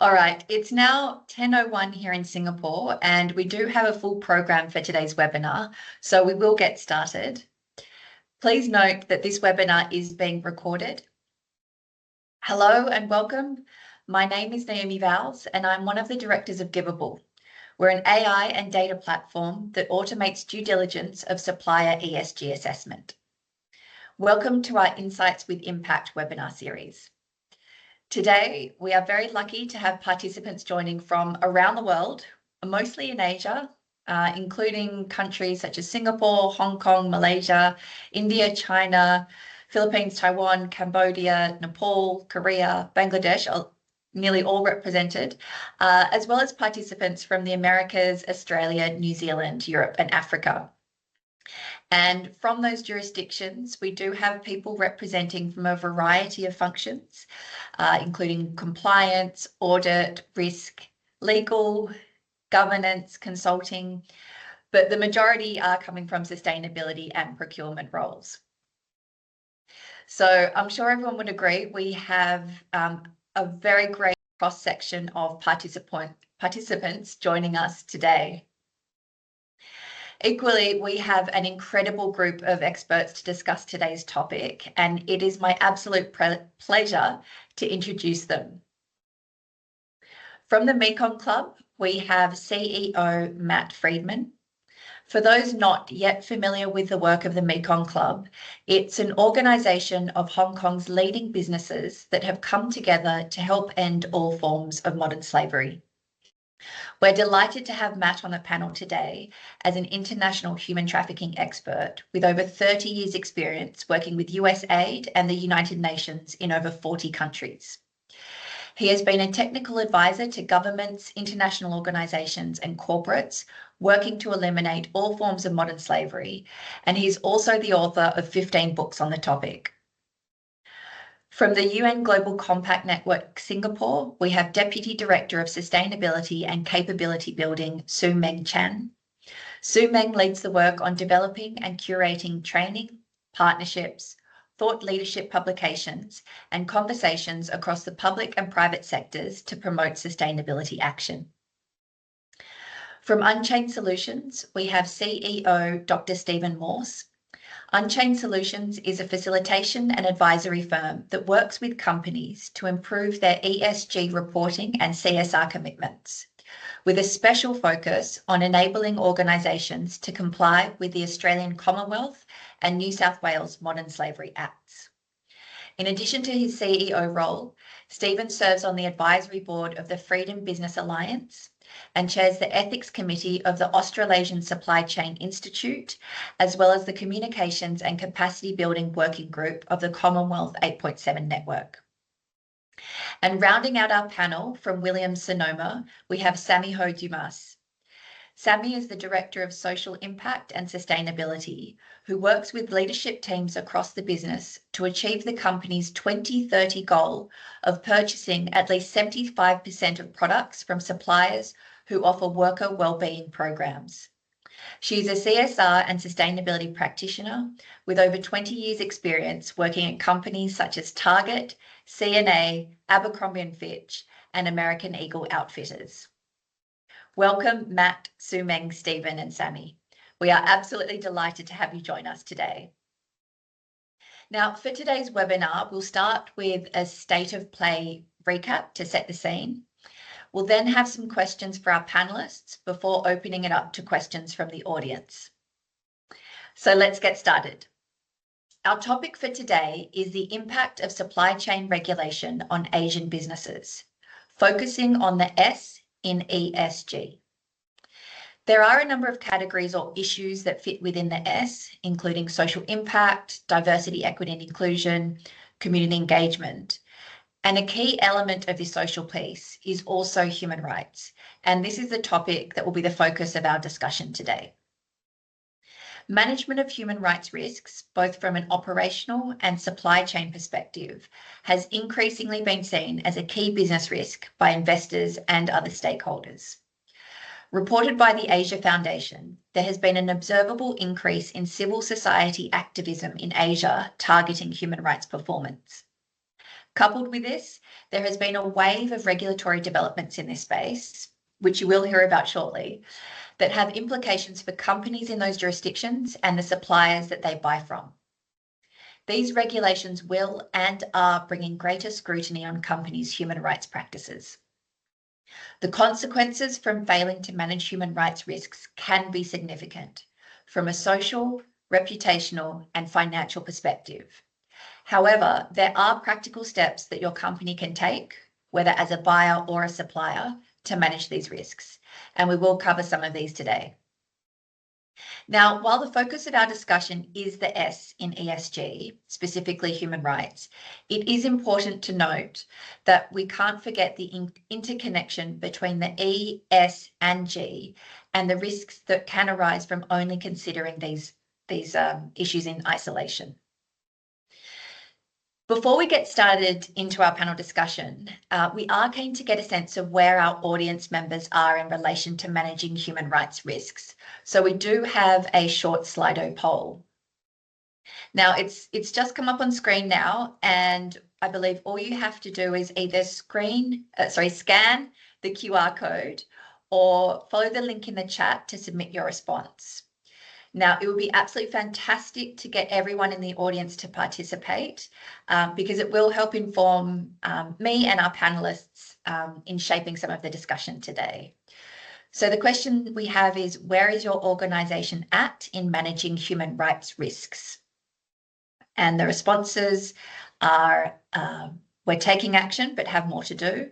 All right, it's now 10:01 here in Singapore, and we do have a full program for today's webinar, so we will get started. Please note that this webinar is being recorded. Hello and welcome. My name is Naomi Vowles, and I'm one of the directors of Giveable. We're an AI and data platform that automates due diligence of supplier ESG assessment. Welcome to our Insights with Impact webinar series. Today, we are very lucky to have participants joining from around the world, mostly in Asia, including countries such as Singapore, Hong Kong, Malaysia, India, China, Philippines, Taiwan, Cambodia, Nepal, Korea, Bangladesh, nearly all represented, as well as participants from the Americas, Australia, New Zealand, Europe, and Africa. And from those jurisdictions, we do have people representing from a variety of functions, including compliance, audit, risk, legal, governance, consulting, but the majority are coming from sustainability and procurement roles. So I'm sure everyone would agree we have a very great cross-section of participants joining us today. Equally, we have an incredible group of experts to discuss today's topic, and it is my absolute pleasure to introduce them. From the Mekong Club, we have CEO Matt Friedman. For those not yet familiar with the work of the Mekong Club, it's an organisation of Hong Kong's leading businesses that have come together to help end all forms of modern slavery. We're delighted to have Matt on the panel today as an international human trafficking expert with over 30 years' experience working with USAID and the United Nations in over 40 countries. He has been a technical advisor to governments, international organisations and corporates working to eliminate all forms of modern slavery, and he's also the author of 15 books on the topic. From the UN Global Compact Network Singapore, we have Deputy Director of Sustainability and Capability Building, Su Meng Chan. Su Meng leads the work on developing and curating training, partnerships, thought leadership publications, and conversations across the public and private sectors to promote sustainability action. From Unchained Solutions, we have CEO Dr. Stephen Morse. Unchained Solutions is a facilitation and advisory firm that works with companies to improve their ESG reporting and CSR commitments, with a special focus on enabling organisations to comply with the Australian Commonwealth and New South Wales Modern Slavery Acts. In addition to his CEO role, Stephen serves on the advisory board of the Freedom Business Alliance and chairs the Ethics Committee of the Australasian Supply Chain Institute, as well as the Communications and Capacity Building Working Group of the Commonwealth 8.7 Network. And rounding out our panel from Williams-Sonoma, we have Sammy Ho Dumas. Sammy is the Director of Social Impact and Sustainability, who works with leadership teams across the business to achieve the company's 2030 goal of purchasing at least 75% of products from suppliers who offer worker wellbeing programs. She's a CSR and sustainability practitioner with over 20 years' experience working at companies such as Target, CNA, Abercrombie & Fitch, and American Eagle Outfitters. Welcome, Matt, Su Meng, Stephen, and Sammy. We are absolutely delighted to have you join us today. Now, for today's webinar, we'll start with a state of play recap to set the scene. We'll then have some questions for our panelists before opening it up to questions from the audience. So let's get started. Our topic for today is the impact of supply chain regulation on Asian businesses, focusing on the S in ESG. There are a number of categories or issues that fit within the S, including social impact, diversity, equity and inclusion, community engagement. And a key element of this social piece is also human rights. And this is the topic that will be the focus of our discussion today. Management of human rights risks, both from an operational and supply chain perspective, has increasingly been seen as a key business risk by investors and other stakeholders. Reported by the Asia Foundation, there has been an observable increase in civil society activism in Asia targeting human rights performance. Coupled with this, there has been a wave of regulatory developments in this space, which you will hear about shortly, that have implications for companies in those jurisdictions and the suppliers that they buy from. These regulations will and are bringing greater scrutiny on companies' human rights practices. The consequences from failing to manage human rights risks can be significant from a social, reputational, and financial perspective. However, there are practical steps that your company can take, whether as a buyer or a supplier, to manage these risks, and we will cover some of these today. Now, while the focus of our discussion is the S in ESG, specifically human rights, it is important to note that we can't forget the interconnection between the E, S, and G, and the risks that can arise from only considering these issues in isolation. Before we get started into our panel discussion, we are keen to get a sense of where our audience members are in relation to managing human rights risks. So we do have a short Slido poll. Now it's just come up on screen now, and I believe all you have to do is either scan the QR code or follow the link in the chat to submit your response. Now, it would be absolutely fantastic to get everyone in the audience to participate because it will help inform me and our panelists in shaping some of the discussion today. So the question we have is, where is your organisation at in managing human rights risks? And the responses are, we're taking action but have more to do,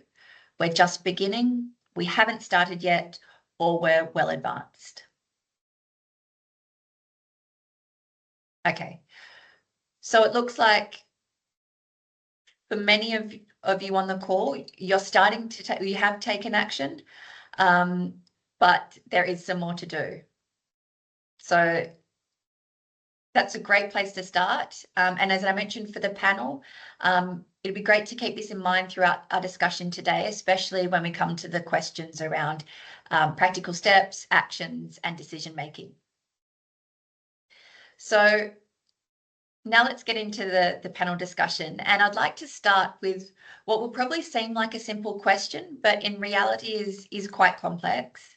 we're just beginning, we haven't started yet, or we're well advanced. Okay, so it looks like for many of you on the call, you're starting to you have taken action, but there is some more to do. So that's a great place to start. And as I mentioned for the panel, it'd be great to keep this in mind throughout our discussion today, especially when we come to the questions around practical steps, actions, and decision making. So now let's get into the panel discussion. And I'd like to start with what will probably seem like a simple question, but in reality is quite complex.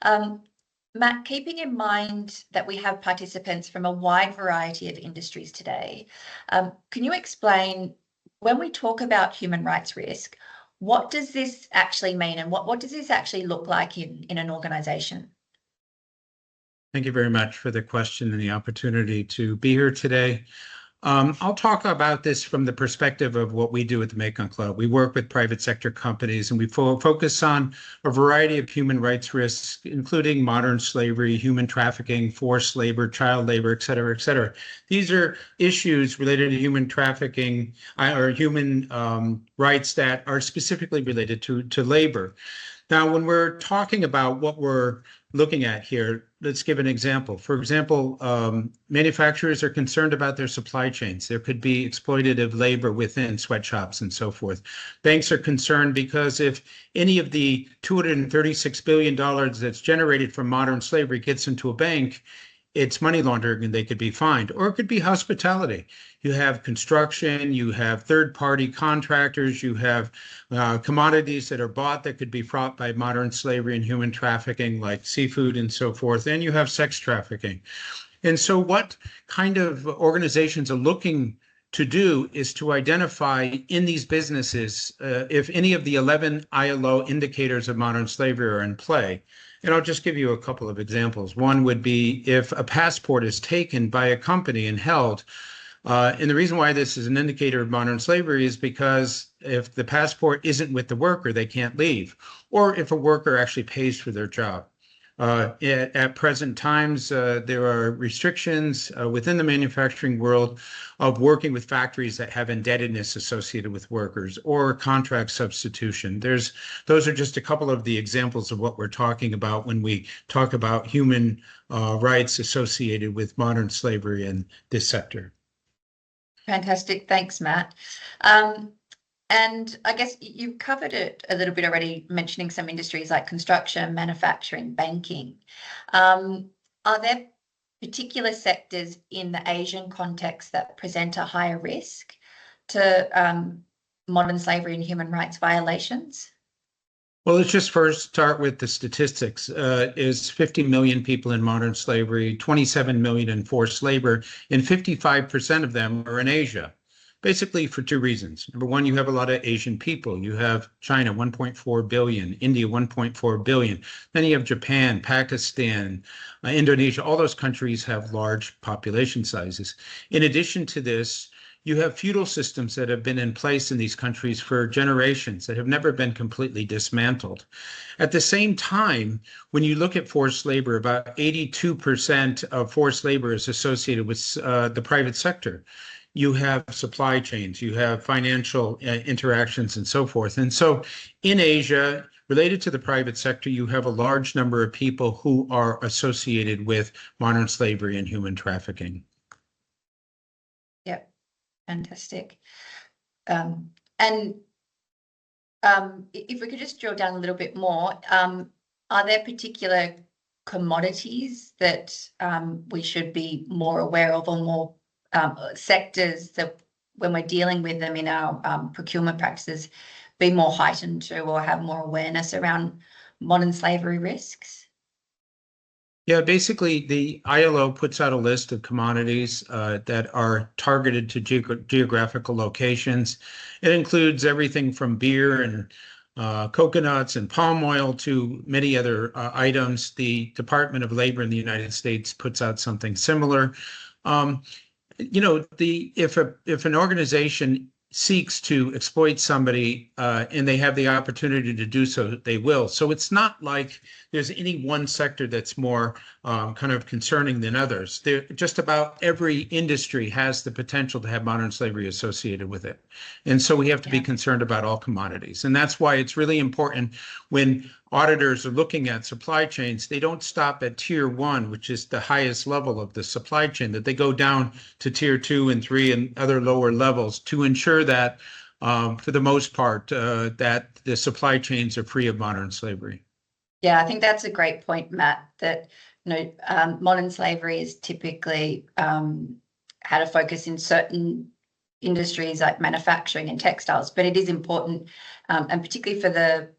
Matt, keeping in mind that we have participants from a wide variety of industries today, can you explain, when we talk about human rights risk, what does this actually mean, and what does this actually look like in an organisation? Thank you very much for the question and the opportunity to be here today. I'll talk about this from the perspective of what we do at the Mekong Club. We work with private sector companies, and we focus on a variety of human rights risks, including modern slavery, human trafficking, forced labor, child labor, et cetera, et cetera. These are issues related to human trafficking or human rights that are specifically related to labor. Now, when we're talking about what we're looking at here, let's give an example. For example, manufacturers are concerned about their supply chains. There could be exploitative labor within sweatshops and so forth. Banks are concerned because if any of the $236 billion that's generated from modern slavery gets into a bank, it's money laundering and they could be fined. Or it could be hospitality. You have construction, you have third-party contractors, you have commodities that are bought that could be fraught by modern slavery and human trafficking, like seafood and so forth, and you have sex trafficking. And so what kind of organizations are looking to do is to identify in these businesses if any of the 11 ILO indicators of modern slavery are in play. And I'll just give you a couple of examples. One would be if a passport is taken by a company and held. And the reason why this is an indicator of modern slavery is because if the passport isn't with the worker, they can't leave. Or if a worker actually pays for their job. At present times, there are restrictions within the manufacturing world of working with factories that have indebtedness associated with workers or contract substitution. Those are just a couple of the examples of what we're talking about when we talk about human rights associated with modern slavery in this sector. Fantastic. Thanks, Matt. And I guess you've covered it a little bit already, mentioning some industries like construction, manufacturing, banking. Are there particular sectors in the Asian context that present a higher risk to modern slavery and human rights violations? Well, let's just first start with the statistics. Is 50 million people in modern slavery, 27 million in forced labor, and 55% of them are in Asia. Basically for two reasons. Number one, you have a lot of Asian people. You have China, 1.4 billion, India, 1.4 billion. Then you have Japan, Pakistan, Indonesia. All those countries have large population sizes. In addition to this, you have feudal systems that have been in place in these countries for generations that have never been completely dismantled. At the same time, when you look at forced labor, about 82% of forced labor is associated with the private sector. You have supply chains, you have financial interactions and so forth. And so in Asia, related to the private sector, you have a large number of people who are associated with modern slavery and human trafficking. Yep. Fantastic. If we could just drill down a little bit more, are there particular commodities that we should be more aware of, or more sectors that when we're dealing with them in our procurement practices be more heightened to, or have more awareness around modern slavery risks? Yeah, basically the ILO puts out a list of commodities that are targeted to geographical locations. It includes everything from beer and coconuts and palm oil to many other items. The Department of Labor in the United States puts out something similar. If an organization seeks to exploit somebody and they have the opportunity to do so, they will. So it's not like there's any one sector that's more kind of concerning than others. Just about every industry has the potential to have modern slavery associated with it. And so we have to be concerned about all commodities. And that's why it's really important when auditors are looking at supply chains, they don't stop at tier 1, which is the highest level of the supply chain, that they go down to tier 2 and 3 and other lower levels to ensure that, for the most part, that the supply chains are free of modern slavery. Yeah, I think that's a great point, Matt, that modern slavery is typically had a focus in certain industries like manufacturing and textiles, but it is important, and particularly for the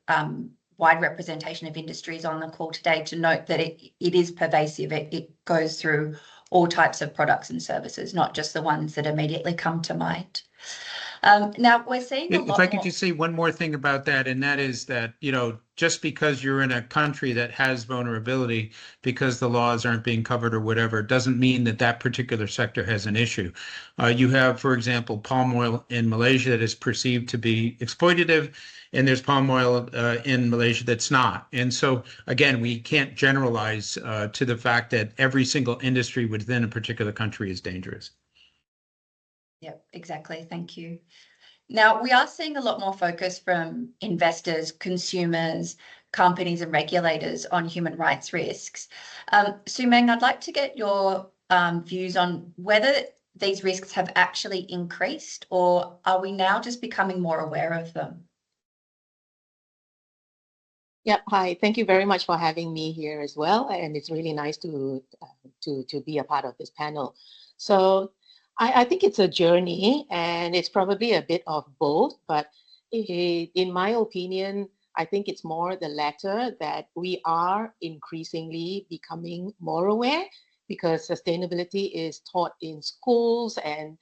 wide representation of industries on the call today, to note that it is pervasive. It goes through all types of products and services, not just the ones that immediately come to mind. Now we're seeing a lot more. If I could just say one more thing about that, and that is that, just because you're in a country that has vulnerability because the laws aren't being covered or whatever, doesn't mean that that particular sector has an issue. You have, for example, palm oil in Malaysia that is perceived to be exploitative, and there's palm oil in Malaysia that's not. And so, again, we can't generalize to the fact that every single industry within a particular country is dangerous. Yep, exactly. Thank you. Now, we are seeing a lot more focus from investors, consumers, companies and regulators on human rights risks. Su-Meng, I'd like to get your views on whether these risks have actually increased, or are we now just becoming more aware of them? Yeah, hi. Thank you very much for having me here as well. And it's really nice to be a part of this panel. So I think it's a journey, and it's probably a bit of both, but in my opinion, I think it's more the latter, that we are increasingly becoming more aware, because sustainability is taught in schools, and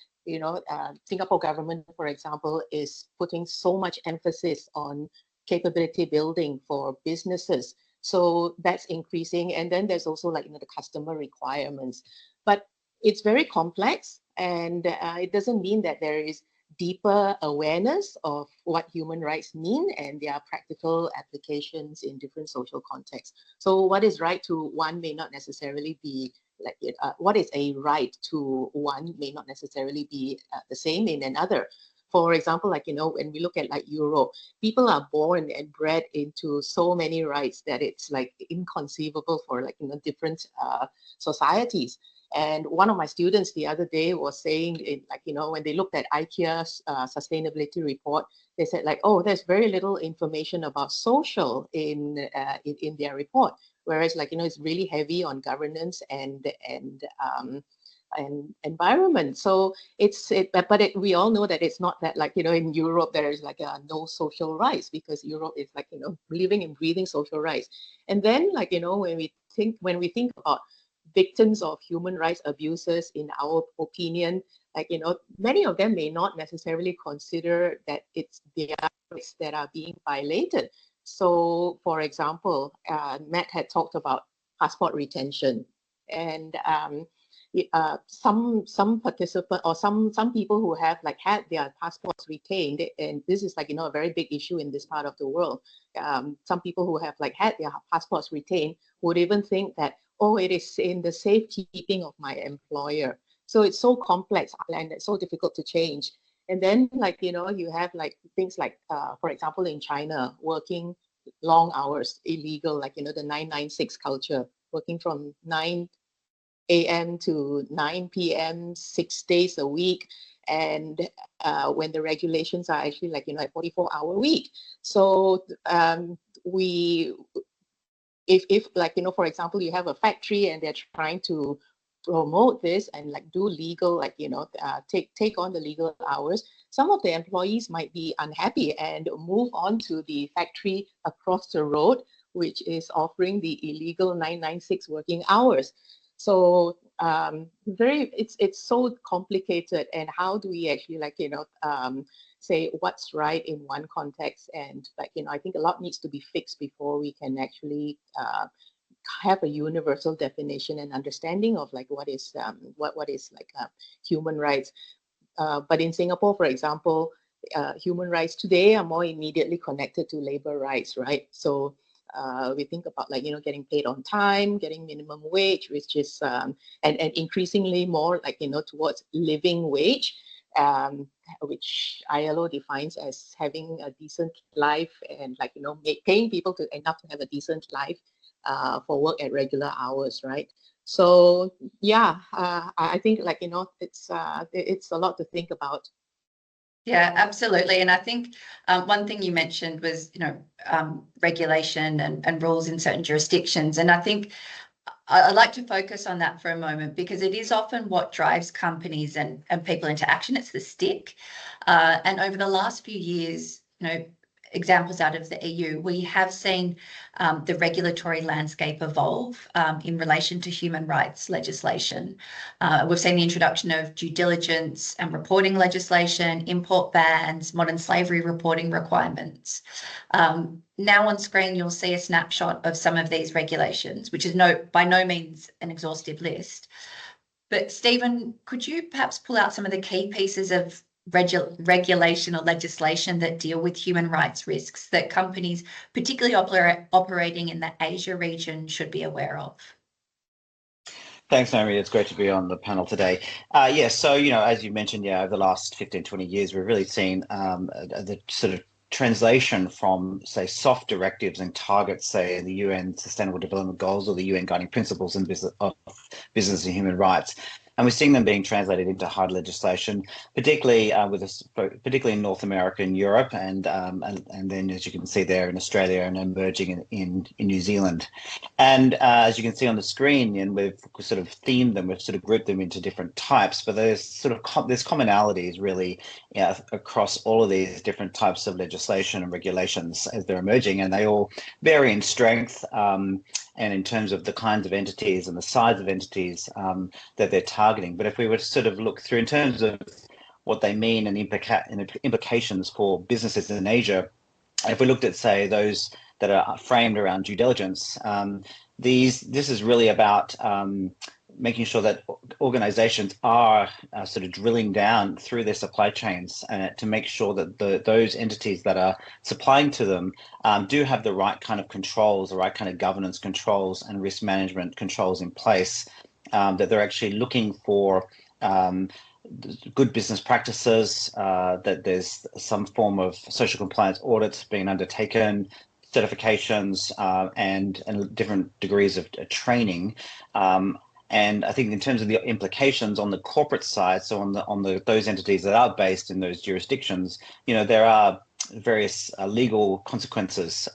Singapore government, for example, is putting so much emphasis on capability building for businesses. So that's increasing. And then there's also the customer requirements. But it's very complex, and it doesn't mean that there is deeper awareness of what human rights mean and their practical applications in different social contexts. So what is right to one may not necessarily be what is a right to one may not necessarily be the same in another. For example, when we look at Europe, people are born and bred into so many rights that it's inconceivable for different societies. And one of my students the other day was saying, when they looked at IKEA's sustainability report, they said oh, there's very little information about social in their report, whereas it's really heavy on governance and environment. So we all know that it's not that, like, in Europe there is like no social rights, because Europe is like, living and breathing social rights. And then, like, when we think about victims of human rights abuses, in our opinion, like, many of them may not necessarily consider that it's their rights that are being violated. So, for example, Matt had talked about passport retention, and some participant, or some people who have like had their passports retained, and this is like, a very big issue in this part of the world. Some people who have like had their passports retained would even think that, oh, it is in the safekeeping of my employer. So it's so complex and it's so difficult to change. And then, like, you have like things like, for example, in China, working long hours, illegal, like, the 996 culture, working from 9 a.m. to 9 p.m., 6 days a week. And when the regulations are actually like, like 44-hour week. So if like, for example, you have a factory and they're trying to promote this and like do legal, like, take on the legal hours, some of the employees might be unhappy and move on to the factory across the road, which is offering the illegal 996 working hours. So it's so complicated. And how do we actually, like, say what's right in one context, and like, I think a lot needs to be fixed before we can actually have a universal definition and understanding of like what is like human rights. But in Singapore, for example, human rights today are more immediately connected to labor rights, right? So we think about like, getting paid on time, getting minimum wage, which is and increasingly more like, towards living wage, which ILO defines as having a decent life, and like, paying people enough to have a decent life for work at regular hours, right? So yeah, I think like, it's a lot to think about. Yeah, absolutely. And I think one thing you mentioned was, regulation and rules in certain jurisdictions. And I think I'd like to focus on that for a moment, because it is often what drives companies and people into action. It's the stick. And over the last few years, examples out of the EU, we have seen the regulatory landscape evolve in relation to human rights legislation. We've seen the introduction of due diligence and reporting legislation, import bans, modern slavery reporting requirements. Now on screen, you'll see a snapshot of some of these regulations, which is by no means an exhaustive list. But Stephen, could you perhaps pull out some of the key pieces of regulation or legislation that deal with human rights risks that companies, particularly operating in the Asia region, should be aware of? Thanks, Naomi. It's great to be on the panel today. So, as you mentioned, over the last 15, 20 years, we've really seen the sort of translation from, say, soft directives and targets, say, in the UN Sustainable Development Goals or the UN Guiding Principles in business and human rights. And we're seeing them being translated into hard legislation, particularly particularly in North America and Europe, and then, as you can see there, in Australia and emerging in New Zealand. And as you can see on the screen, and we've sort of themed them, we've sort of grouped them into different types, but there's sort of there's commonalities really across all of these different types of legislation and regulations as they're emerging, and they all vary in strength and in terms of the kinds of entities and the size of entities that they're targeting. But if we were to sort of look through in terms of what they mean and implications for businesses in Asia, if we looked at, say, those that are framed around due diligence, this is really about making sure that organizations are sort of drilling down through their supply chains to make sure that those entities that are supplying to them do have the right kind of controls, the right kind of governance controls and risk management controls in place, that they're actually looking for good business practices, that there's some form of social compliance audits being undertaken, certifications, and different degrees of training. And I think in terms of the implications on the corporate side, so on those entities that are based in those jurisdictions, there are various legal consequences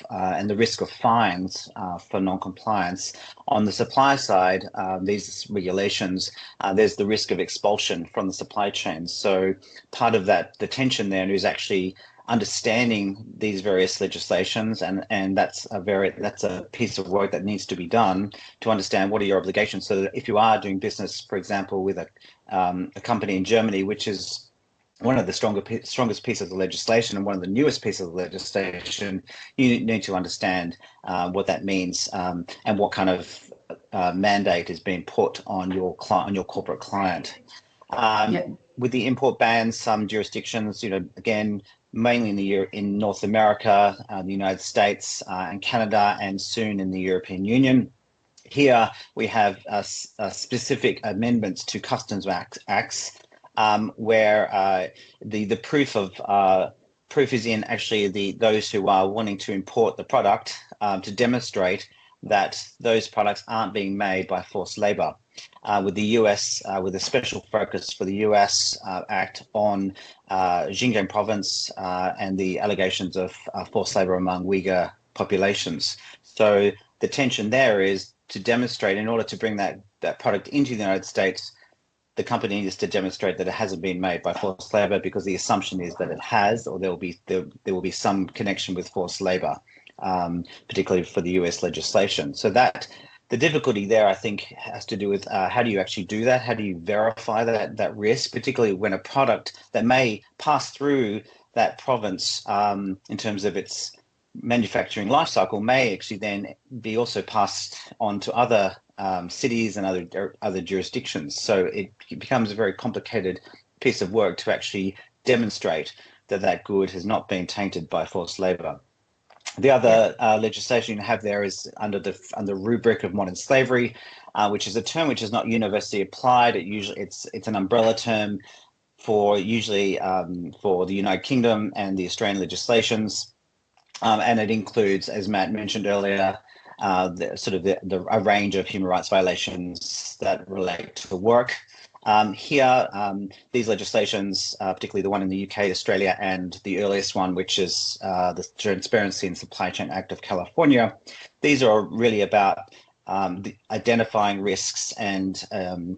and the risk of fines for non-compliance. On the supply side, these regulations, there's the risk of expulsion from the supply chain. So part of that, the tension there is actually understanding these various legislations, and that's a piece of work that needs to be done to understand what are your obligations. So that if you are doing business, for example, with a company in Germany, which is one of the strongest pieces of legislation and one of the newest pieces of legislation, you need to understand what that means and what kind of mandate is being put on your corporate client. With the import bans, some jurisdictions, again, mainly in North America, the United States and Canada, and soon in the European Union. Here we have specific amendments to customs acts where the proof is in actually those who are wanting to import the product to demonstrate that those products aren't being made by forced labor. With the US, with a special focus for the US Act on Xinjiang province and the allegations of forced labor among Uyghur populations. So the tension there is to demonstrate, in order to bring that product into the United States, the company needs to demonstrate that it hasn't been made by forced labor, because the assumption is that it has, or there will be some connection with forced labor, particularly for the US legislation. So that the difficulty there, I think, has to do with how do you actually do that? How do you verify that risk, particularly when a product that may pass through that province in terms of its manufacturing life cycle may actually then be also passed on to other cities and other jurisdictions. So it becomes a very complicated piece of work to actually demonstrate that good has not been tainted by forced labor. The other legislation you have there is under the rubric of modern slavery, which is a term which is not universally applied. It's an umbrella term for usually for the United Kingdom and the Australian legislations, and it includes, as Matt mentioned earlier, a range of human rights violations that relate to work. Here, these legislations, particularly the one in the UK, Australia, and the earliest one, which is the Transparency and Supply Chain Act of California, these are really about identifying risks and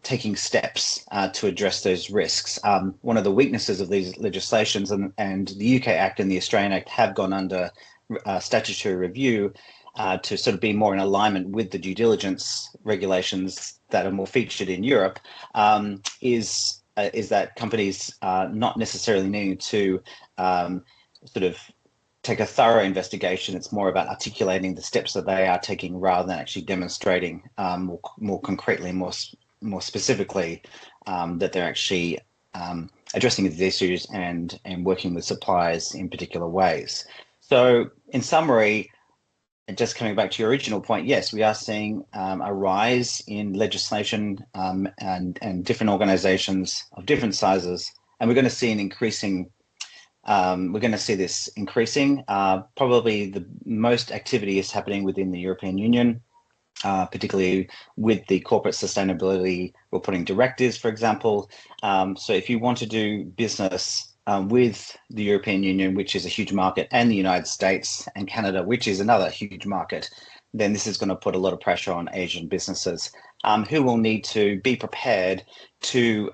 taking steps to address those risks. One of the weaknesses of these legislations and the UK Act and the Australian Act have gone under statutory review to sort of be more in alignment with the due diligence regulations that are more featured in Europe, is that companies are not necessarily needing to sort of take a thorough investigation. It's more about articulating the steps that they are taking rather than actually demonstrating more concretely, more specifically, that they're actually addressing these issues and working with suppliers in particular ways. So in summary, and just coming back to your original point, yes, we are seeing a rise in legislation and different organizations of different sizes, and we're going to see this increasing. Probably the most activity is happening within the European Union, particularly with the corporate sustainability reporting directives, for example. So if you want to do business with the European Union, which is a huge market, and the United States and Canada, which is another huge market, then this is going to put a lot of pressure on Asian businesses who will need to be prepared to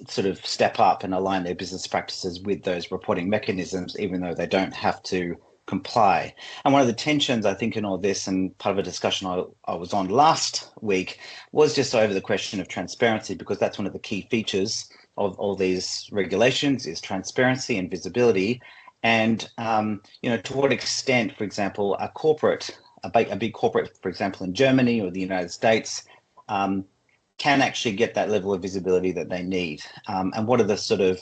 sort of step up and align their business practices with those reporting mechanisms, even though they don't have to comply. And one of the tensions, I think, in all this, and part of a discussion I was on last week, was just over the question of transparency, because that's one of the key features of all these regulations is transparency and visibility. And to what extent, for example, a big corporate, for example, in Germany or the United States, can actually get that level of visibility that they need, and what are the sort of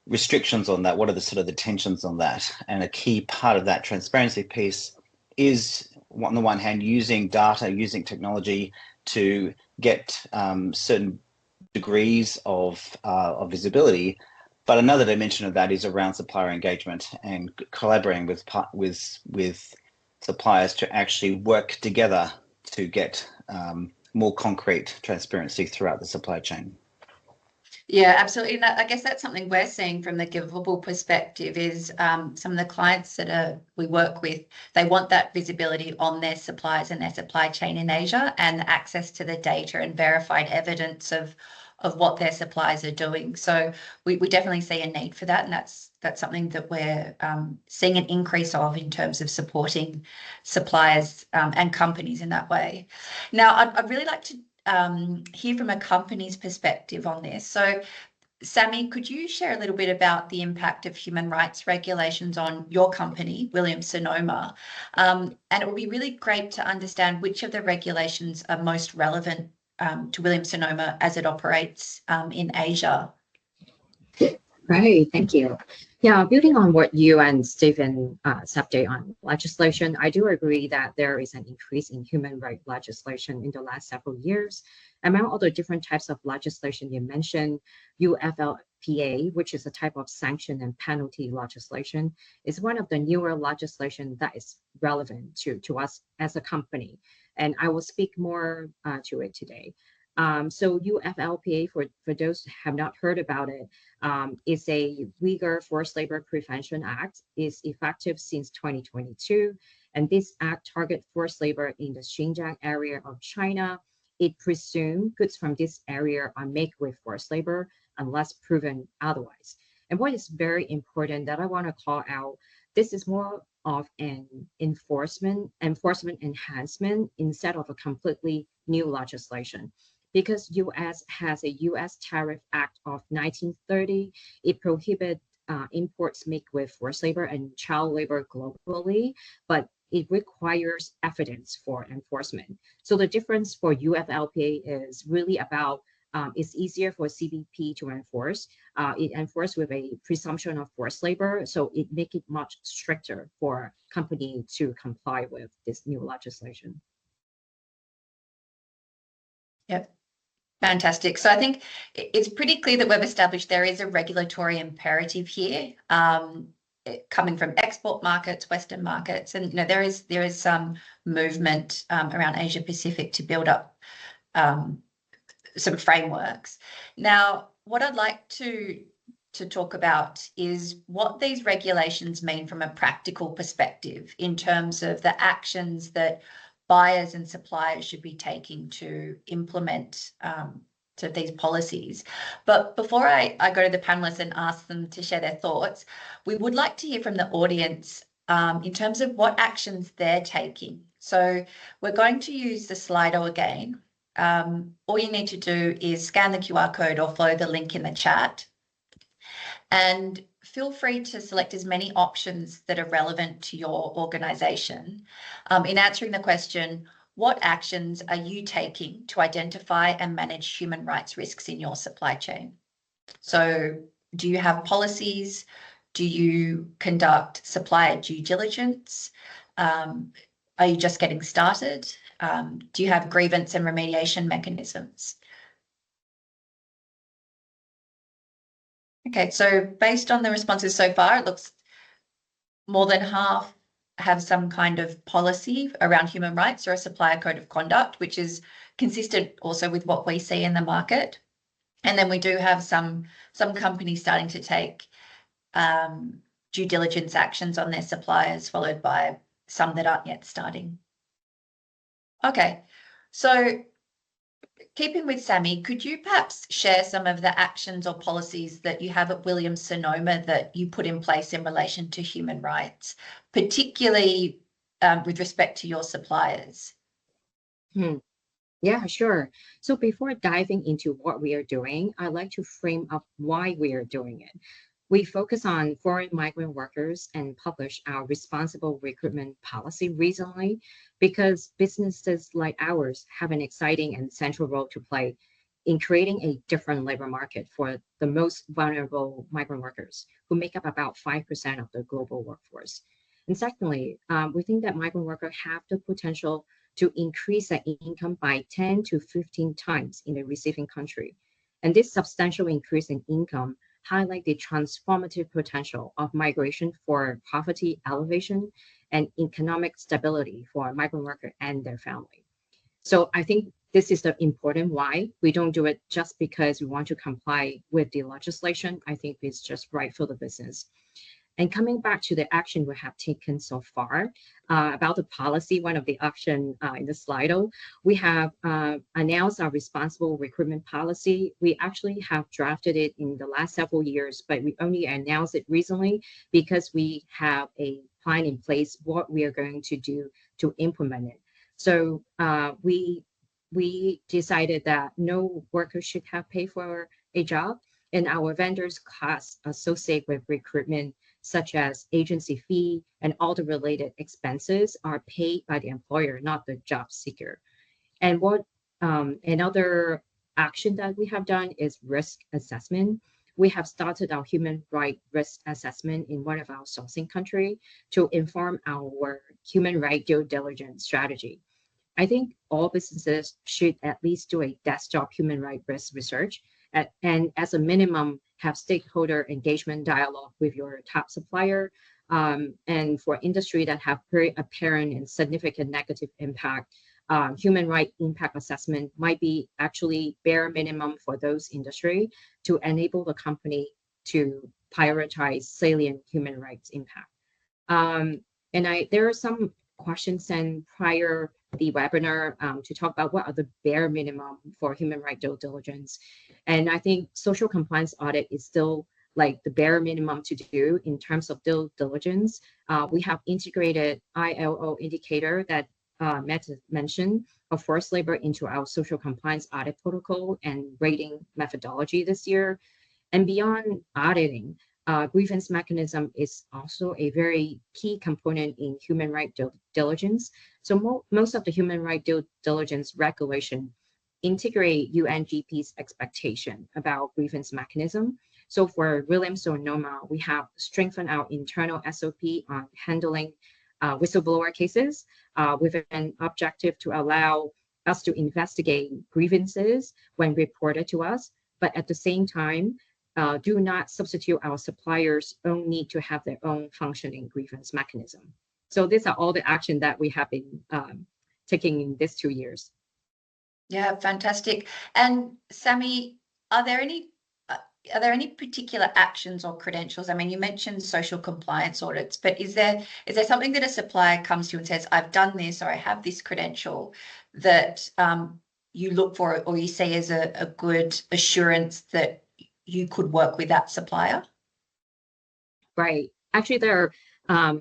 restrictions on that? What are the sort of the tensions on that? And a key part of that transparency piece is, on the one hand, using data, using technology to get certain degrees of visibility. But another dimension of that is around supplier engagement and collaborating with suppliers to actually work together to get more concrete transparency throughout the supply chain. Yeah, absolutely. And I guess that's something we're seeing from the Givable perspective is some of the clients that we work with, they want that visibility on their suppliers and their supply chain in Asia and access to the data and verified evidence of what their suppliers are doing. So we definitely see a need for that. And that's something that we're seeing an increase of in terms of supporting suppliers and companies in that way. Now, I'd really like to hear from a company's perspective on this. So, Sammy, could you share a little bit about the impact of human rights regulations on your company, Williams-Sonoma? And it would be really great to understand which of the regulations are most relevant to Williams-Sonoma as it operates in Asia. Right, thank you. Yeah, building on what you and Stephen said on legislation, I do agree that there is an increase in human rights legislation in the last several years. Among all the different types of legislation you mentioned, UFLPA, which is a type of sanction and penalty legislation, is one of the newer legislation that is relevant to us as a company. And I will speak more to it today. So UFLPA, for those who have not heard about it, is a Uyghur Forced Labor Prevention Act, is effective since 2022. And this act targets forced labor in the Xinjiang area of China. It presumes goods from this area are made with forced labor unless proven otherwise. And what is very important that I want to call out, this is more of an enforcement enhancement instead of a completely new legislation. Because U.S. has a U.S. Tariff Act of 1930, it prohibits imports made with forced labor and child labor globally, but it requires evidence for enforcement. So the difference for UFLPA is really about it's easier for CBP to enforce. It enforces with a presumption of forced labor, so it makes it much stricter for company to comply with this new legislation. Yep. Fantastic. So I think it's pretty clear that we've established there is a regulatory imperative here, coming from export markets, Western markets, and there is some movement around Asia Pacific to build up sort of frameworks. Now, what I'd like to talk about is what these regulations mean from a practical perspective in terms of the actions that buyers and suppliers should be taking to implement to these policies. But before I go to the panelists and ask them to share their thoughts, we would like to hear from the audience in terms of what actions they're taking. So we're going to use the Slido again. All you need to do is scan the QR code or follow the link in the chat. And feel free to select as many options that are relevant to your organisation. In answering the question, what actions are you taking to identify and manage human rights risks in your supply chain? So do you have policies? Do you conduct supplier due diligence? Are you just getting started? Do you have grievance and remediation mechanisms? Okay, so based on the responses so far, it looks more than half have some kind of policy around human rights or a supplier code of conduct, which is consistent also with what we see in the market. And then we do have some companies starting to take due diligence actions on their suppliers, followed by some that aren't yet starting. Okay, so keeping with Sammy, could you perhaps share some of the actions or policies that you have at Williams-Sonoma that you put in place in relation to human rights, particularly with respect to your suppliers? Yeah, sure. So before diving into what we are doing, I'd like to frame up why we are doing it. We focus on foreign migrant workers and publish our responsible recruitment policy recently because businesses like ours have an exciting and central role to play in creating a different labor market for the most vulnerable migrant workers who make up about 5% of the global workforce. And secondly, we think that migrant workers have the potential to increase their income by 10 to 15 times in the receiving country. And this substantial increase in income highlight the transformative potential of migration for poverty alleviation and economic stability for migrant workers and their family. So I think this is the important why. We don't do it just because we want to comply with the legislation. I think it's just right for the business. And coming back to the action we have taken so far, about the policy, one of the action in the Slido, we have announced our responsible recruitment policy. We actually have drafted it in the last several years, but we only announced it recently because we have a plan in place what we are going to do to implement it. So we decided that no worker should have paid for a job, and our vendors' costs associated with recruitment, such as agency fee and all the related expenses, are paid by the employer, not the job seeker. And what another action that we have done is risk assessment. We have started our human right risk assessment in one of our sourcing country to inform our human right due diligence strategy. I think all businesses should at least do a desktop human right risk research and as a minimum have stakeholder engagement dialogue with your top supplier. And for industry that have very apparent and significant negative impact, human right impact assessment might be actually bare minimum for those industry to enable the company to prioritize salient human rights impact. And there are some questions sent prior the webinar to talk about what are the bare minimum for human right due diligence. And I think social compliance audit is still like the bare minimum to do in terms of due diligence. We have integrated ILO indicator that Matt mentioned of forced labor into our social compliance audit protocol and rating methodology this year. And beyond auditing, grievance mechanism is also a very key component in human right due diligence. So most of the human right due diligence regulation integrate UNGP's expectation about grievance mechanism. So for Williams-Sonoma, we have strengthened our internal SOP on handling whistleblower cases with an objective to allow us to investigate grievances when reported to us, but at the same time, do not substitute our suppliers' own need to have their own functioning grievance mechanism. So these are all the action that we have been taking in these 2 years. Yeah, fantastic. And Sammy, are there any particular actions or credentials? I mean, you mentioned social compliance audits, but is there something that a supplier comes to you and says, I've done this or I have this credential that you look for or you see as a good assurance that you could work with that supplier? Right. Actually, there are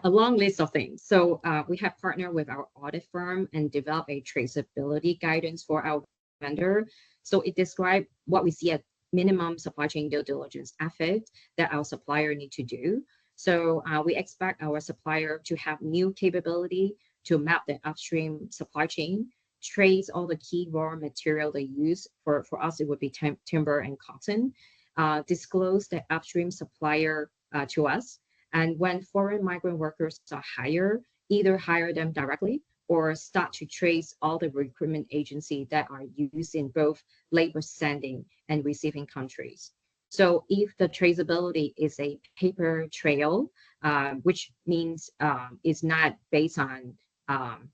a long list of things. So we have partnered with our audit firm and developed a traceability guidance for our vendor. So it describes what we see as minimum supply chain due diligence effort that our supplier need to do. So we expect our supplier to have new capability to map the upstream supply chain, trace all the key raw material they use. For us, it would be timber and cotton, disclose the upstream supplier to us. And when foreign migrant workers are hired, either hire them directly or start to trace all the recruitment agencies that are used in both labor sending and receiving countries. So if the traceability is a paper trail, which means it's not based on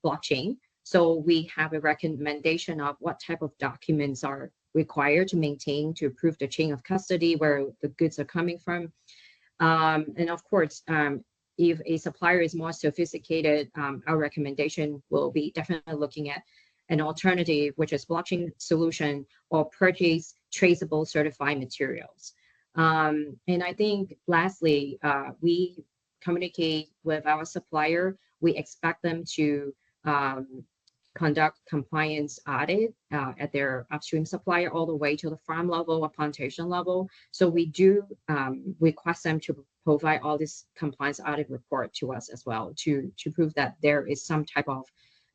blockchain, so we have a recommendation of what type of documents are required to maintain to prove the chain of custody, where the goods are coming from. And of course, if a supplier is more sophisticated, our recommendation will be definitely looking at an alternative, which is blockchain solution or purchase traceable certified materials. And I think lastly, we communicate with our supplier. We expect them to conduct compliance audit at their upstream supplier all the way to the farm level or plantation level. So we do request them to provide all this compliance audit report to us as well to prove that there is some type of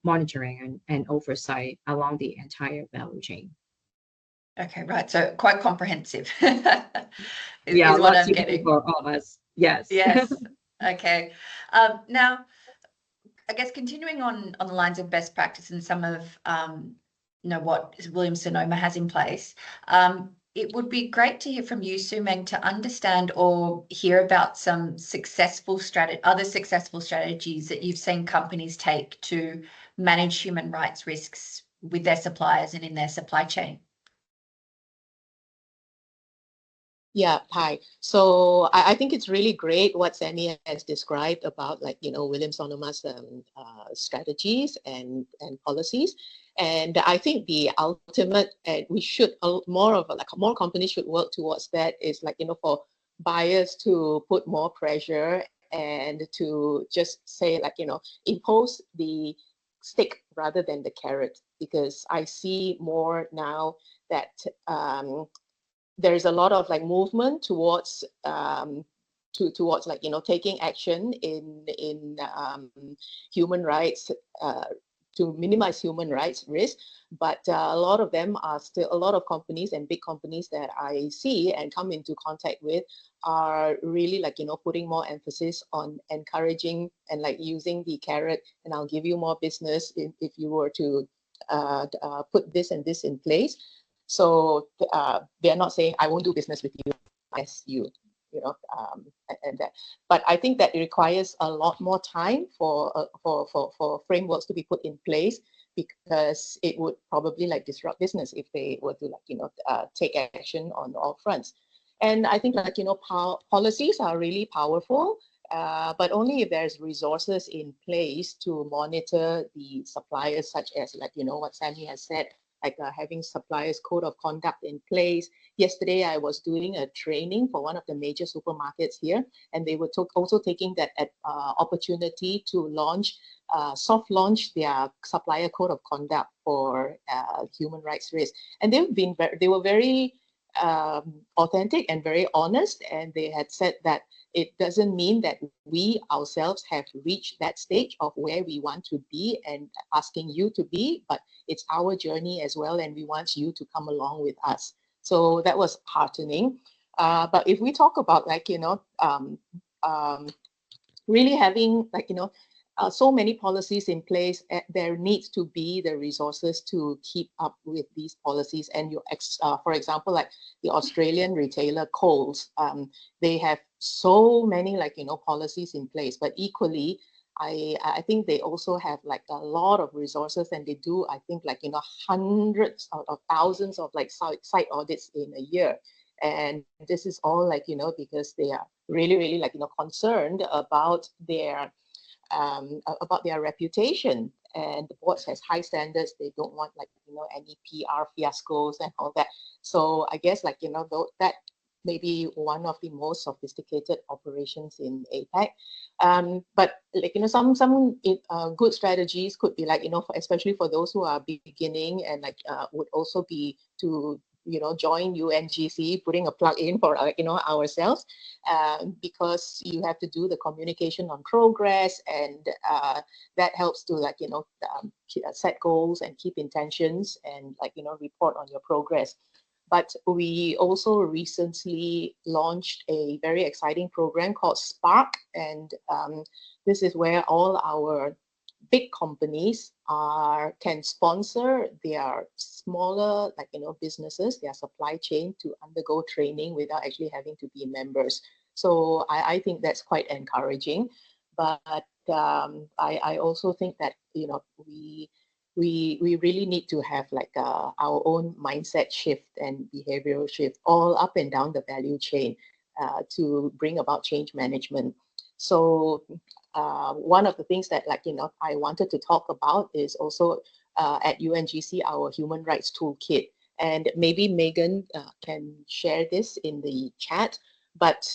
monitoring and oversight along the entire value chain. Okay, right. So quite comprehensive. is Yeah, what I'm getting for all of us. Yes. Yes. Okay. Now, I guess continuing on the lines of best practice and some of what Williams-Sonoma has in place, it would be great to hear from you, Sumeng, to understand or hear about some other successful strategies that you've seen companies take to manage human rights risks with their suppliers and in their supply chain. Yeah, hi. So I think it's really great what Sammy has described about, like, Williams-Sonoma's strategies and policies. And I think the ultimate, and we should more companies should work towards that, is like, for buyers to put more pressure and to just say, like, impose the stick rather than the carrot, because I see more now that there's a lot of like movement towards towards like taking action in human rights, to minimize human rights risk, but a lot of them are still, a lot of companies and big companies that I see and come into contact with are really like putting more emphasis on encouraging and like using the carrot, and I'll give you more business if you were to put this and this in place. So they're not saying I won't do business with you unless you, and that. But I think that it requires a lot more time for frameworks to be put in place, because it would probably like disrupt business if they were to like take action on all fronts. And I think like policies are really powerful, but only if there's resources in place to monitor the suppliers, such as like what Sammy has said, like having suppliers code of conduct in place. Yesterday, I was doing a training for one of the major supermarkets here, and they were also taking that opportunity to soft launch their supplier code of conduct for human rights risk. And they were very authentic and very honest, and they had said that it doesn't mean that we ourselves have reached that stage of where we want to be and asking you to be, but it's our journey as well, and we want you to come along with us. So that was heartening. But if we talk about like really having like so many policies in place, there needs to be the resources to keep up with these policies. And for example, like the Australian retailer Coles, they have so many like policies in place, but equally I think they also have like a lot of resources, and they do, I think, like hundreds of thousands of like site audits in a year. And this is all like because they are really like concerned about their reputation, and the board has high standards. They don't want like any PR fiascos and all that. So I guess like that may be one of the most sophisticated operations in APAC. But like some good strategies could be like especially for those who are beginning, and like would also be to join UNGC, putting a plug in for ourselves, because you have to do the communication on progress, and that helps to like set goals and keep intentions, and like report on your progress. But we also recently launched a very exciting program called Spark, and this is where all our big companies can sponsor their smaller like businesses, their supply chain, to undergo training without actually having to be members. So I think that's quite encouraging. But I also think that we really need to have like our own mindset shift and behavioral shift all up and down the value chain to bring about change management. So one of the things that like I wanted to talk about is also at UNGC, our human rights toolkit, and maybe Megan can share this in the chat. But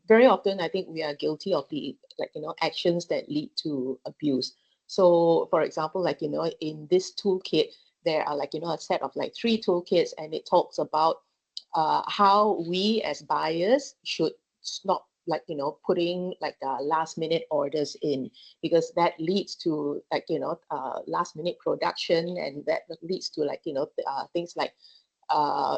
very often I think we are guilty of the like actions that lead to abuse. So for example, like in this toolkit there are like a set of like 3 toolkits, and it talks about how we as buyers should stop like putting like last minute orders in, because that leads to like last minute production, and that leads to like things like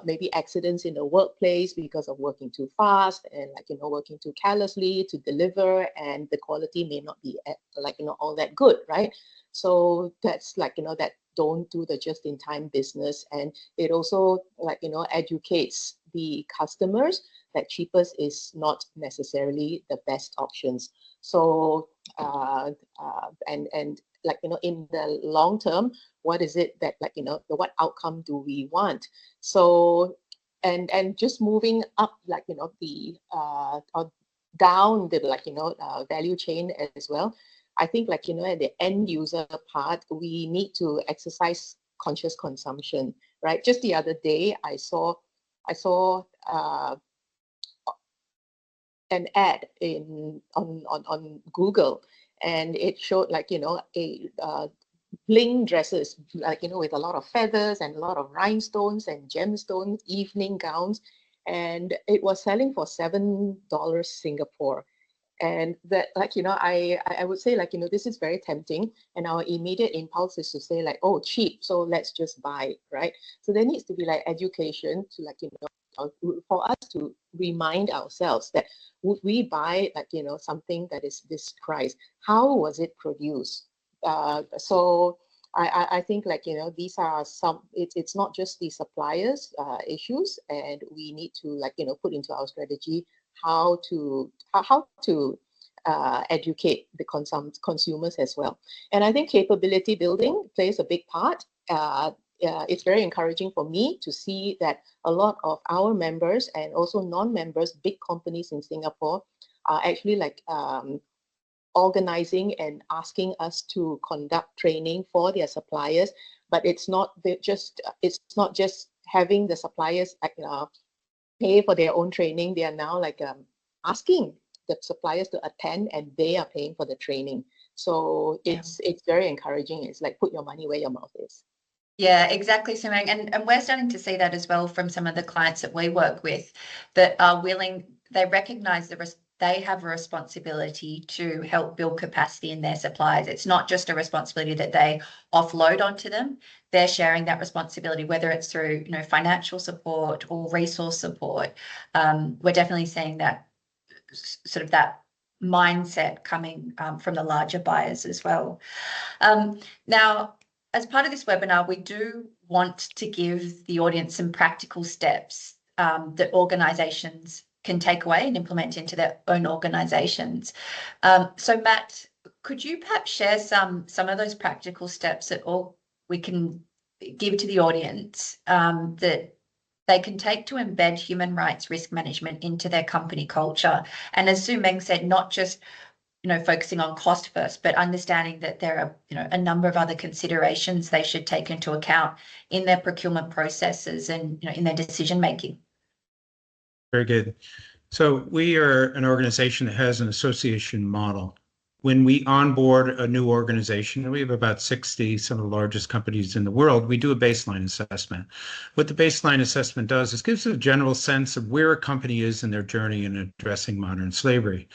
maybe accidents in the workplace because of working too fast and working too carelessly to deliver, and the quality may not be all that good, right? So that's that don't do the just-in-time business, and it also educates the customers that cheapest is not necessarily the best options. So and in the long term, what is it that what outcome do we want? So and just moving up the or down the value chain as well. I think at the end user part, we need to exercise conscious consumption, right? Just the other day, I saw an ad on Google, and it showed a bling dresses, with a lot of feathers and a lot of rhinestones and gemstones, evening gowns, and it was selling for $7 Singapore. And that, I would say, this is very tempting, and our immediate impulse is to say oh, cheap, so let's just buy, right? So there needs to be education to for us to remind ourselves that would we buy something that is this price? How was it produced? So I think these are some. It's not just the suppliers issues, and we need to put into our strategy how to educate the consumers as well. And I think capability building plays a big part. It's very encouraging for me to see that a lot of our members and also non-members, big companies in Singapore, are actually organizing and asking us to conduct training for their suppliers. But it's not just having the suppliers pay for their own training. They are now asking the suppliers to attend, and they are paying for the training. So it's very encouraging. It's put your money where your mouth is. Yeah, exactly, Simang. And we're starting to see that as well from some of the clients that we work with that are willing, they recognize they have a responsibility to help build capacity in their suppliers. It's not just a responsibility that they offload onto them. They're sharing that responsibility, whether it's through financial support or resource support. We're definitely seeing that sort of that mindset coming from the larger buyers as well. Now, as part of this webinar, we do want to give the audience some practical steps that organisations can take away and implement into their own organisations. So, Matt, could you perhaps share some of those practical steps that we can give to the audience that they can take to embed human rights risk management into their company culture? And as Su Meng said, not just focusing on cost first, but understanding that there are a number of other considerations they should take into account in their procurement processes and in their decision making. Very good. So we are an organization that has an association model. When we onboard a new organization, and we have about 60, some of the largest companies in the world, we do a baseline assessment. What the baseline assessment does is gives a general sense of where a company is in their journey in addressing modern slavery.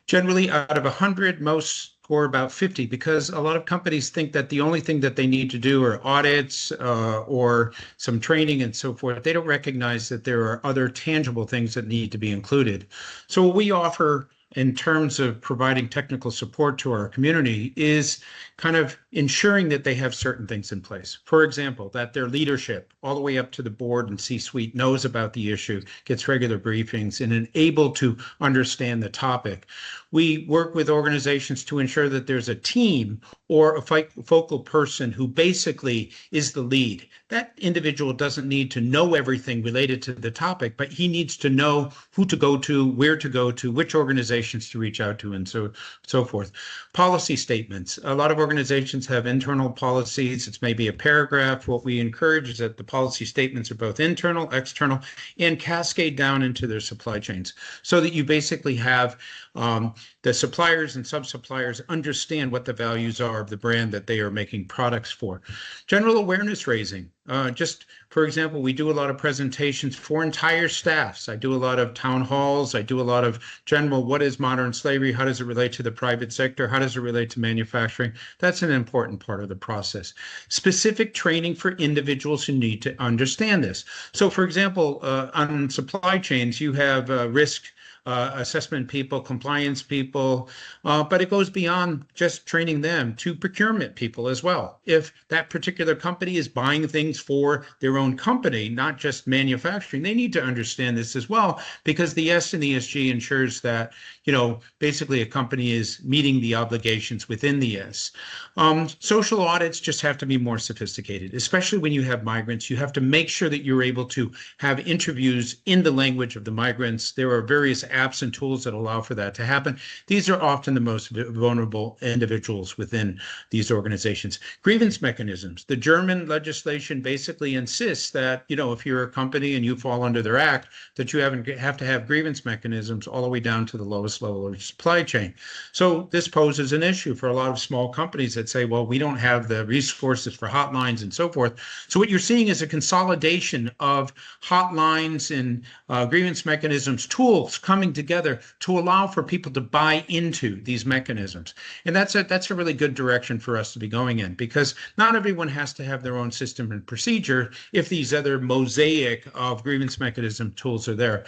Generally, out of 100, most score about 50, because a lot of companies think that the only thing that they need to do are audits or some training and so forth. They don't recognize that there are other tangible things that need to be included. So what we offer in terms of providing technical support to our community is kind of ensuring that they have certain things in place. For example, that their leadership all the way up to the board and C-suite knows about the issue, gets regular briefings, and is able to understand the topic. We work with organizations to ensure that there's a team or a focal person who basically is the lead. That individual doesn't need to know everything related to the topic, but he needs to know who to go to, where to go to, which organizations to reach out to, and so forth. Policy statements. A lot of organizations have internal policies. It's maybe a paragraph. What we encourage is that the policy statements are both internal, external, and cascade down into their supply chains, so that you basically have the suppliers and sub-suppliers understand what the values are of the brand that they are making products for. General awareness raising. Just for example, we do a lot of presentations for entire staffs. I do a lot of town halls. I do a lot of general, what is modern slavery? How does it relate to the private sector? How does it relate to manufacturing? That's an important part of the process. Specific training for individuals who need to understand this. So for example, on supply chains, you have risk assessment people, compliance people, but it goes beyond just training them to procurement people as well. If that particular company is buying things for their own company, not just manufacturing, they need to understand this as well, because the S in ESG ensures that, basically a company is meeting the obligations within the S. Social audits just have to be more sophisticated, especially when you have migrants. You have to make sure that you're able to have interviews in the language of the migrants. There are various apps and tools that allow for that to happen. These are often the most vulnerable individuals within these organizations. Grievance mechanisms. The German legislation basically insists that, if you're a company and you fall under their act, that you have to have grievance mechanisms all the way down to the lowest level of supply chain. So this poses an issue for a lot of small companies that say, well, we don't have the resources for hotlines and so forth. So what you're seeing is a consolidation of hotlines and grievance mechanisms, tools coming together to allow for people to buy into these mechanisms. And that's a really good direction for us to be going in, because not everyone has to have their own system and procedure if these other mosaic of grievance mechanism tools are there.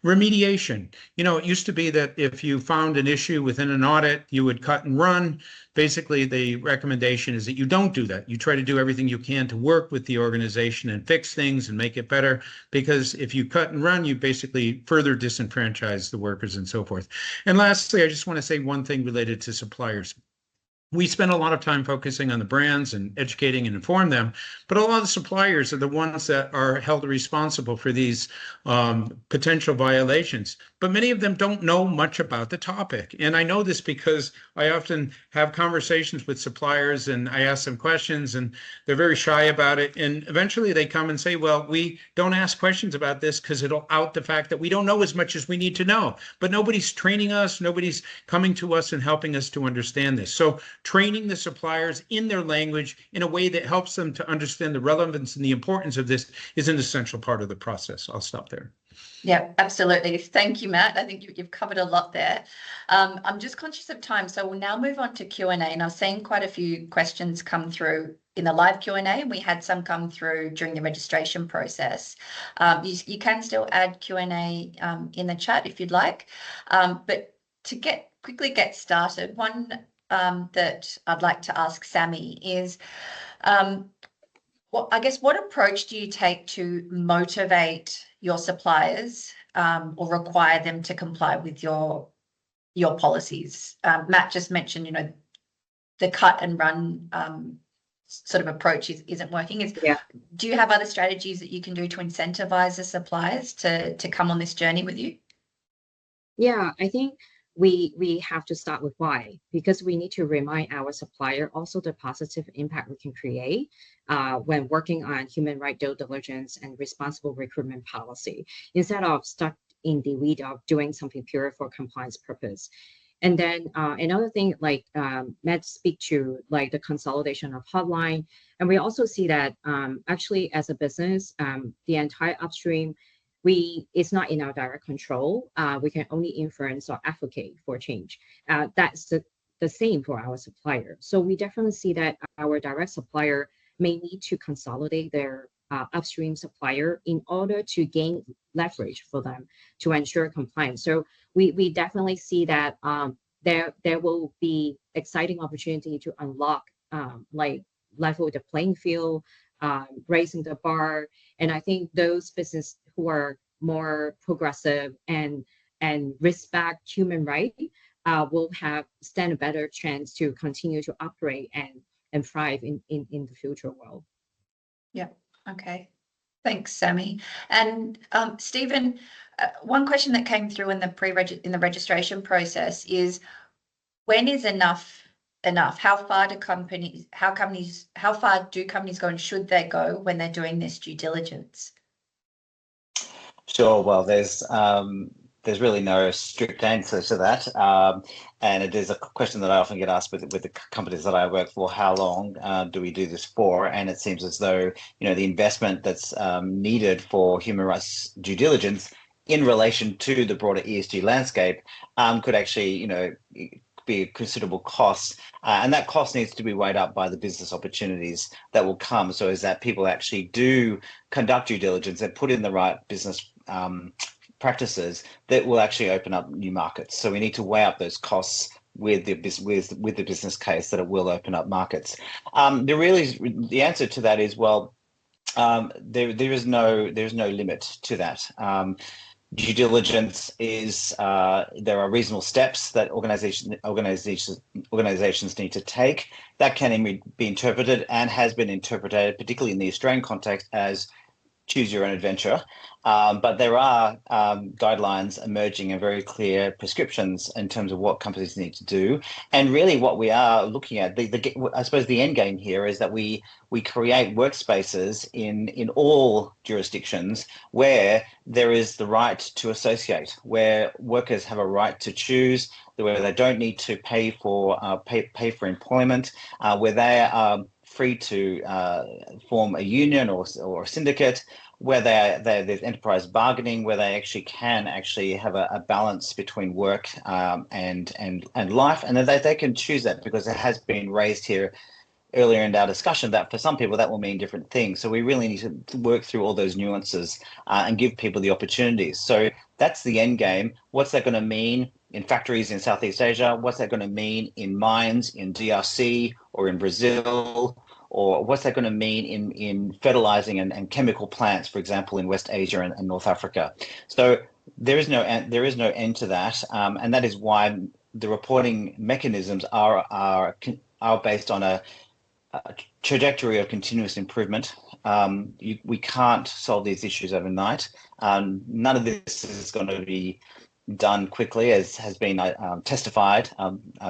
Remediation. It used to be that if you found an issue within an audit, you would cut and run. Basically, the recommendation is that you don't do that. You try to do everything you can to work with the organization and fix things and make it better, because if you cut and run, you basically further disenfranchise the workers and so forth. And lastly, I just want to say one thing related to suppliers. We spend a lot of time focusing on the brands and educating and inform them, but a lot of suppliers are the ones that are held responsible for these potential violations. But many of them don't know much about the topic. And I know this because I often have conversations with suppliers and I ask them questions and they're very shy about it. And eventually they come and say, well, we don't ask questions about this because it'll out the fact that we don't know as much as we need to know. But nobody's training us, nobody's coming to us and helping us to understand this. So training the suppliers in their language in a way that helps them to understand the relevance and the importance of this is an essential part of the process. I'll stop there. Yeah, absolutely. Thank you, Matt. I think you've covered a lot there. I'm just conscious of time, so we'll now move on to Q&A. And I've seen quite a few questions come through in the live Q&A, and we had some come through during the registration process. You can still add Q&A in the chat if you'd like. But to quickly get started, one that I'd like to ask Sammy is, what approach do you take to motivate your suppliers or require them to comply with your policies? Matt just mentioned, the cut and run sort of approach isn't working. Do you have other strategies that you can do to incentivize the suppliers to come on this journey with you? Yeah, I think we have to start with why, because we need to remind our supplier also the positive impact we can create when working on human rights due diligence and responsible recruitment policy, instead of stuck in the weed of doing something pure for compliance purpose. And then another thing, like Matt speak to, like the consolidation of hotline. And we also see that actually as a business, the entire upstream, it's not in our direct control. We can only influence or advocate for change. That's the same for our supplier. So we definitely see that our direct supplier may need to consolidate their upstream supplier in order to gain leverage for them to ensure compliance. So we definitely see that there will be exciting opportunity to unlock like level the playing field, raising the bar. And I think those businesses who are more progressive and respect human rights will stand a better chance to continue to operate and thrive in the future world. Yeah. Okay. Thanks, Sammy. And Stephen, one question that came through in the registration process is, when is enough? How far do companies go, and should they go when they're doing this due diligence? Sure. Well, there's there's really no strict answer to that. And it is a question that I often get asked with the companies that I work for, how long do we do this for? And it seems as though, the investment that's needed for human rights due diligence in relation to the broader ESG landscape could actually, be a considerable cost. And that cost needs to be weighed up by the business opportunities that will come. So is that people actually do conduct due diligence and put in the right business practices that will actually open up new markets. So we need to weigh up those costs with the business case that it will open up markets. The answer to that is, well, there is no limit to that. Due diligence is there are reasonable steps that organizations need to take that can be interpreted and has been interpreted, particularly in the Australian context, as choose your own adventure. But there are guidelines emerging and very clear prescriptions in terms of what companies need to do. And really what we are looking at, I suppose the end game here is that we create workspaces in all jurisdictions where there is the right to associate, where workers have a right to choose, where they don't need to pay for employment, where they are free to form a union or a syndicate, where there's enterprise bargaining, where they can have a balance between work and life, and that they can choose that, because it has been raised here earlier in our discussion that for some people that will mean different things. So we really need to work through all those nuances and give people the opportunities. So that's the end game. What's that going to mean in factories in Southeast Asia? What's that going to mean in mines in DRC or in Brazil? Or what's that going to mean in fertilizing and chemical plants, for example, in West Asia and North Africa? So there is no end to that, and that is why the reporting mechanisms are based on a trajectory of continuous improvement. We can't solve these issues overnight. None of this is going to be done quickly, as has been testified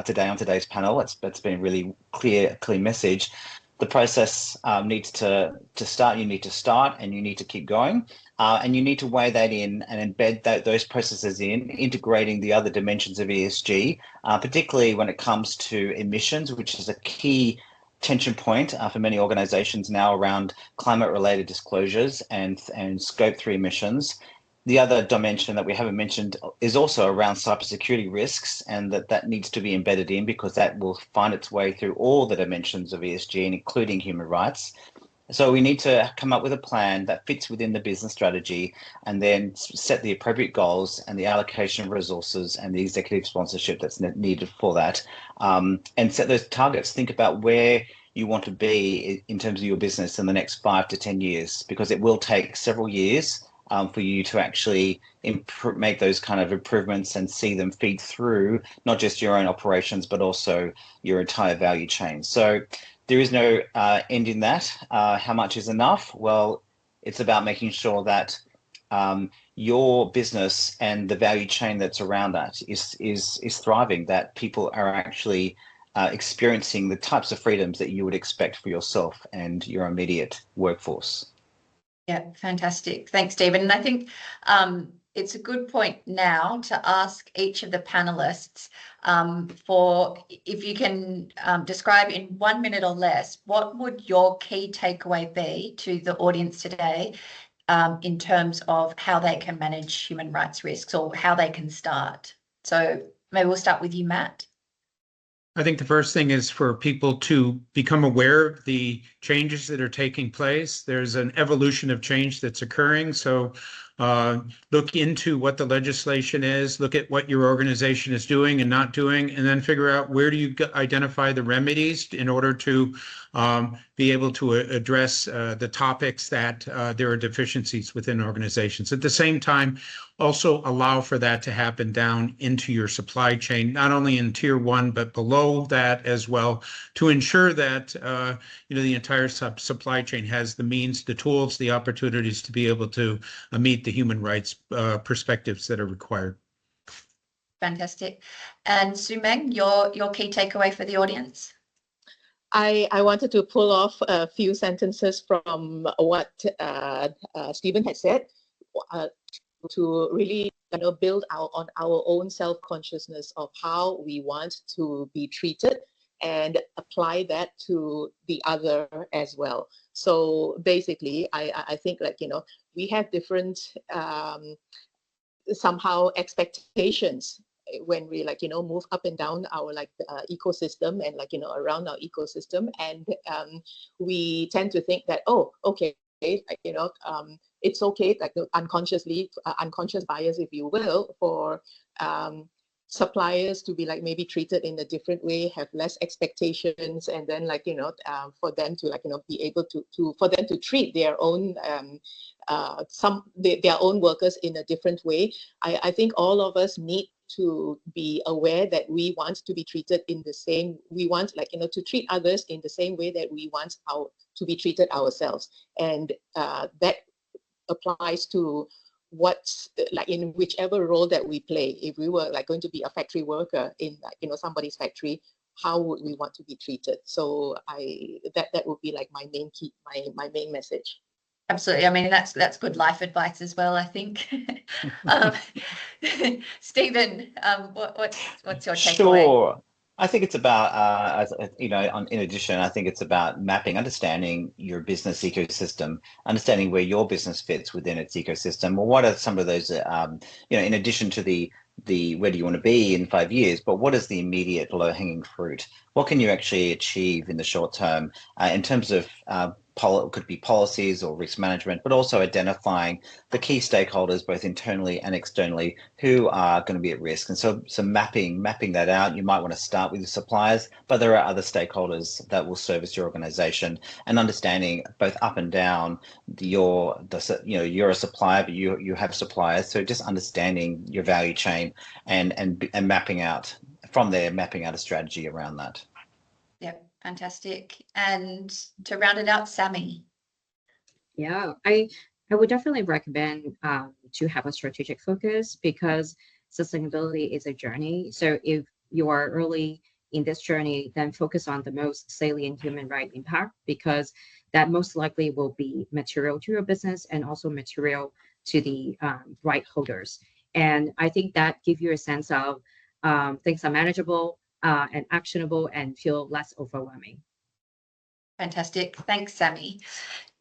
today on today's panel. It's been a really clear message. The process needs to start. You need to start, and you need to keep going, and you need to weigh that in and embed those processes in, integrating the other dimensions of ESG, particularly when it comes to emissions, which is a key tension point for many organizations now around climate-related disclosures and Scope 3 emissions. The other dimension that we haven't mentioned is also around cybersecurity risks, and that needs to be embedded in, because that will find its way through all the dimensions of ESG, including human rights. So we need to come up with a plan that fits within the business strategy, and then set the appropriate goals and the allocation of resources and the executive sponsorship that's needed for that, and set those targets. Think about where you want to be in terms of your business in the next 5 to 10 years, because it will take several years for you to actually make those kind of improvements and see them feed through not just your own operations, but also your entire value chain. So there is no end in that. How much is enough? Well, it's about making sure that your business and the value chain that's around that is thriving, that people are actually experiencing the types of freedoms that you would expect for yourself and your immediate workforce. Yeah, fantastic. Thanks, Stephen. And I think it's a good point now to ask each of the panelists for, if you can describe in 1 minute or less, what would your key takeaway be to the audience today in terms of how they can manage human rights risks, or how they can start? So maybe we'll start with you, Matt. I think the first thing is for people to become aware of the changes that are taking place. There's an evolution of change that's occurring. So look into what the legislation is, look at what your organization is doing and not doing, and then figure out where do you identify the remedies in order to be able to address the topics that there are deficiencies within organizations. At the same time, also allow for that to happen down into your supply chain, not only in tier 1, but below that as well, to ensure that the entire supply chain has the means, the tools, the opportunities to be able to meet the human rights perspectives that are required. Fantastic. And Su-Meng, your key takeaway for the audience? I wanted to pull off a few sentences from what Stephen had said to really build on our own self-consciousness of how we want to be treated and apply that to the other as well. So basically, I think we have different somehow expectations when we move up and down our ecosystem and around our ecosystem, and we tend to think that, oh, okay, it's okay, unconsciously, unconscious bias, if you will, for suppliers to be maybe treated in a different way, have less expectations, and then for them to be able to for them to treat their own their own workers in a different way. I think all of us need to be aware that we want to be treated in the same, we want to treat others in the same way that we want to be treated ourselves, and that applies to what's in whichever role that we play. If we were going to be a factory worker in somebody's factory, how would we want to be treated? So that would be my main key, my main message. Absolutely. I mean, that's good life advice as well, I think. Stephen, what's your takeaway? Sure. I think it's about, in addition, I think it's about mapping, understanding your business ecosystem, understanding where your business fits within its ecosystem. Well, what are some of those, in addition to the where do you want to be in 5 years, but what is the immediate low-hanging fruit? What can you actually achieve in the short term in terms of could be policies or risk management, but also identifying the key stakeholders, both internally and externally, who are going to be at risk. And so mapping that out. You might want to start with your suppliers, but there are other stakeholders that will service your organization, and understanding both up and down you're a supplier, but you have suppliers. So just understanding your value chain and mapping out from there, mapping out a strategy around that. Yep, fantastic. And to round it out, Sammy. Yeah, I would definitely recommend to have a strategic focus, because sustainability is a journey. So if you are early in this journey, then focus on the most salient human right impact, because that most likely will be material to your business and also material to the right holders. And I think that gives you a sense of things are manageable and actionable and feel less overwhelming. Fantastic. Thanks, Sammy.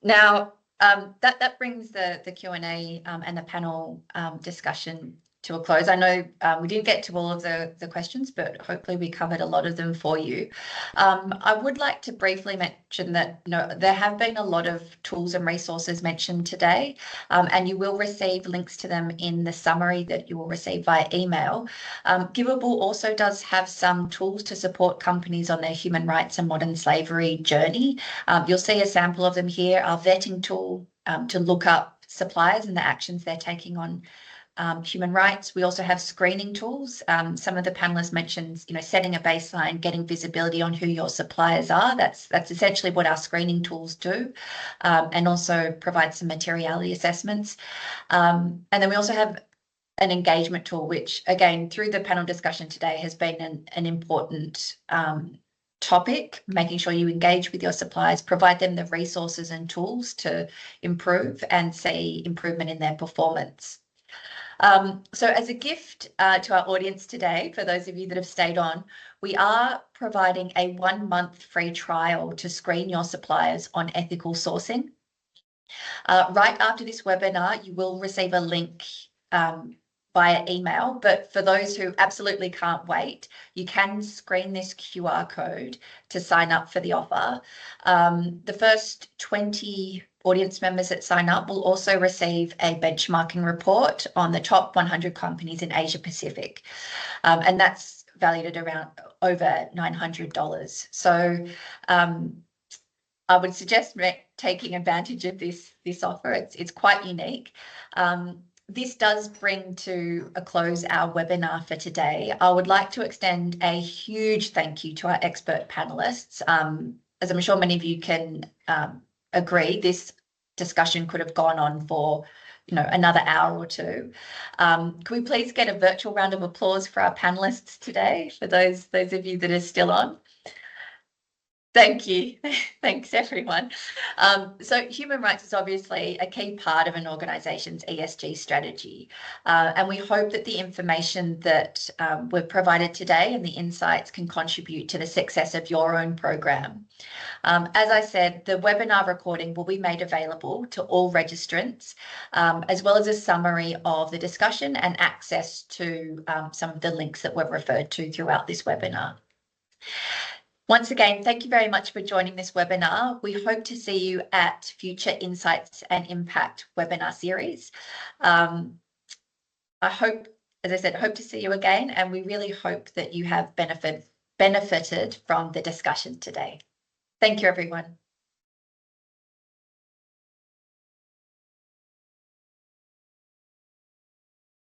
Now, that brings the Q&A and the panel discussion to a close. I know we didn't get to all of the questions, but hopefully we covered a lot of them for you. I would like to briefly mention that there have been a lot of tools and resources mentioned today, and you will receive links to them in the summary that you will receive via email. Giveable also does have some tools to support companies on their human rights and modern slavery journey. You'll see a sample of them here. Our vetting tool to look up suppliers and the actions they're taking on human rights. We also have screening tools. Some of the panelists mentioned, setting a baseline, getting visibility on who your suppliers are. That's essentially what our screening tools do, and also provide some materiality assessments. And then we also have an engagement tool, which again, through the panel discussion today, has been an important topic, making sure you engage with your suppliers, provide them the resources and tools to improve and see improvement in their performance. So as a gift to our audience today, for those of you that have stayed on, we are providing a 1-month free trial to screen your suppliers on ethical sourcing. Right after this webinar, you will receive a link via email, but for those who absolutely can't wait, you can screen this QR code to sign up for the offer. The first 20 audience members that sign up will also receive a benchmarking report on the top 100 companies in Asia Pacific, and that's valued at around over $900. So I would suggest taking advantage of this offer. It's quite unique. This does bring to a close our webinar for today. I would like to extend a huge thank you to our expert panelists. As I'm sure many of you can agree, this discussion could have gone on for another hour or two. Could we please get a virtual round of applause for our panelists today, for those of you that are still on? Thank you. Thanks, everyone. So human rights is obviously a key part of an organisation's ESG strategy. And we hope that the information that we've provided today and the insights can contribute to the success of your own program. As I said, the webinar recording will be made available to all registrants, as well as a summary of the discussion and access to some of the links that we've referred to throughout this webinar. Once again, thank you very much for joining this webinar. We hope to see you at future Insights and Impact webinar series. I hope, as I said, hope to see you again, and we really hope that you have benefited from the discussion today. Thank you, everyone.